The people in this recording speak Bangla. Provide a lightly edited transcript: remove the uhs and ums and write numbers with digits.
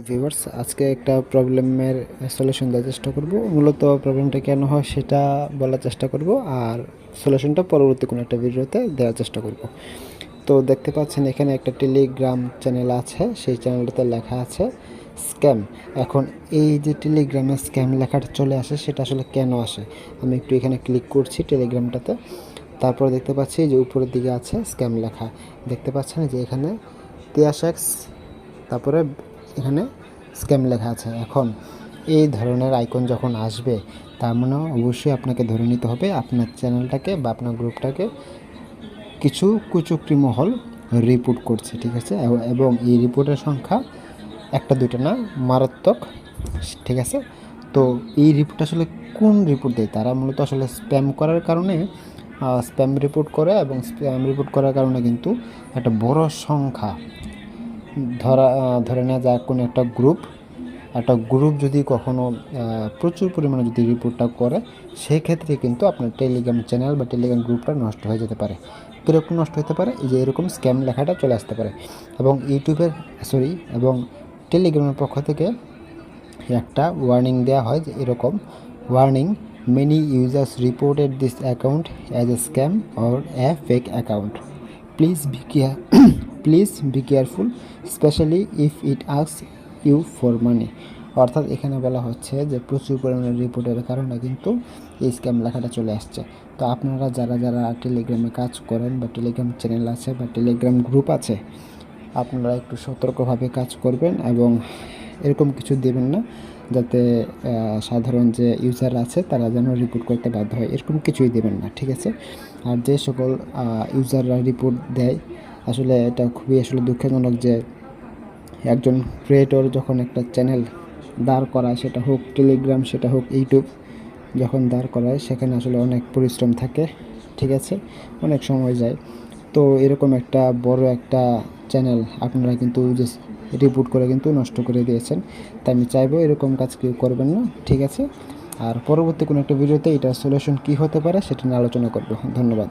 ভিউয়ার্স, আজকে একটা প্রবলেমের সলিউশন দেওয়ার চেষ্টা করব। মূলত প্রবলেমটা কেন হয় সেটা বলার চেষ্টা করব, আর সলিউশনটা পরবর্তী কোনো একটা ভিডিওতে দেওয়ার চেষ্টা করব। তো দেখতে পাচ্ছেন এখানে একটা টেলিগ্রাম চ্যানেল আছে, সেই চ্যানেলটাতে লেখা আছে স্ক্যাম। এখন এই যে টেলিগ্রামে স্ক্যাম লেখাটা চলে আসে, সেটা আসলে কেন আসে? আমি একটু এখানে ক্লিক করছি টেলিগ্রামটাতে। তারপর দেখতে পাচ্ছি যে উপরের দিকে আছে স্ক্যাম লেখা। দেখতে পাচ্ছেন যে এখানে টিয়াশেক্স, তারপরে এখানে স্ক্যাম লেখা আছে। এখন এই ধরনের আইকন যখন আসবে, তার মানে অবশ্যই আপনাকে ধরে নিতে হবে আপনার চ্যানেলটাকে বা আপনার গ্রুপটাকে কিছু কুচক্রী মহল রিপোর্ট করছে, ঠিক আছে? এবং এই রিপোর্টের সংখ্যা একটা দুইটা না, মারাত্মক, ঠিক আছে? তো এই রিপোর্ট আসলে কোন রিপোর্ট দেয়? তারা মূলত আসলে স্প্যাম করার কারণে স্প্যাম রিপোর্ট করে, এবং স্প্যাম রিপোর্ট করার কারণে কিন্তু একটা বড় সংখ্যা ধরে নেওয়া যায়। কোনো একটা গ্রুপ যদি কখনো প্রচুর পরিমাণে যদি রিপোর্টটা করে, সেক্ষেত্রে কিন্তু আপনার টেলিগ্রাম চ্যানেল বা টেলিগ্রাম গ্রুপটা নষ্ট হয়ে যেতে পারে। কীরকম নষ্ট হতে পারে? এই যে এরকম স্ক্যাম লেখাটা চলে আসতে পারে। এবং এবং টেলিগ্রামের পক্ষ থেকে একটা ওয়ার্নিং দেওয়া হয় যে এরকম warning, many users reported this account as a scam or a fake account, please be care please be careful specially if it asks you for money. অর্থাৎ এখানে বলা হচ্ছে যে প্রচুর পরিমাণে রিপোর্টের কারণে কিন্তু এই স্ক্যাম লেখাটা চলে আসছে। তো আপনারা যারা যারা টেলিগ্রামে কাজ করেন বা টেলিগ্রাম চ্যানেল আছে বা টেলিগ্রাম গ্রুপ আছে, আপনারা একটু সতর্কভাবে কাজ করবেন এবং এরকম কিছু দেবেন না যাতে সাধারণ যে ইউজার আছে তারা যেন রিপোর্ট করতে বাধ্য হয়, এরকম কিছুই দেবেন না, ঠিক আছে? আর যে সকল ইউজাররা রিপোর্ট দেয়, আসলে এটা খুবই আসলে দুঃখজনক যে একজন ক্রিয়েটর যখন একটা চ্যানেল দাঁড় করায়, সেটা হোক টেলিগ্রাম, সেটা হোক ইউটিউব, যখন দাঁড় করায় সেখানে আসলে অনেক পরিশ্রম থাকে, ঠিক আছে? অনেক সময় যায়। তো এরকম একটা বড় একটা চ্যানেল আপনারা কিন্তু যে রিপোর্ট করে কিন্তু নষ্ট করে দিয়েছেন। তাই আমি চাইবো এরকম কাজ কেউ করবেন না, ঠিক আছে? আর পরবর্তী কোনো একটা ভিডিওতে এটার সলিউশন কী হতে পারে সেটা নিয়ে আলোচনা করব। ধন্যবাদ।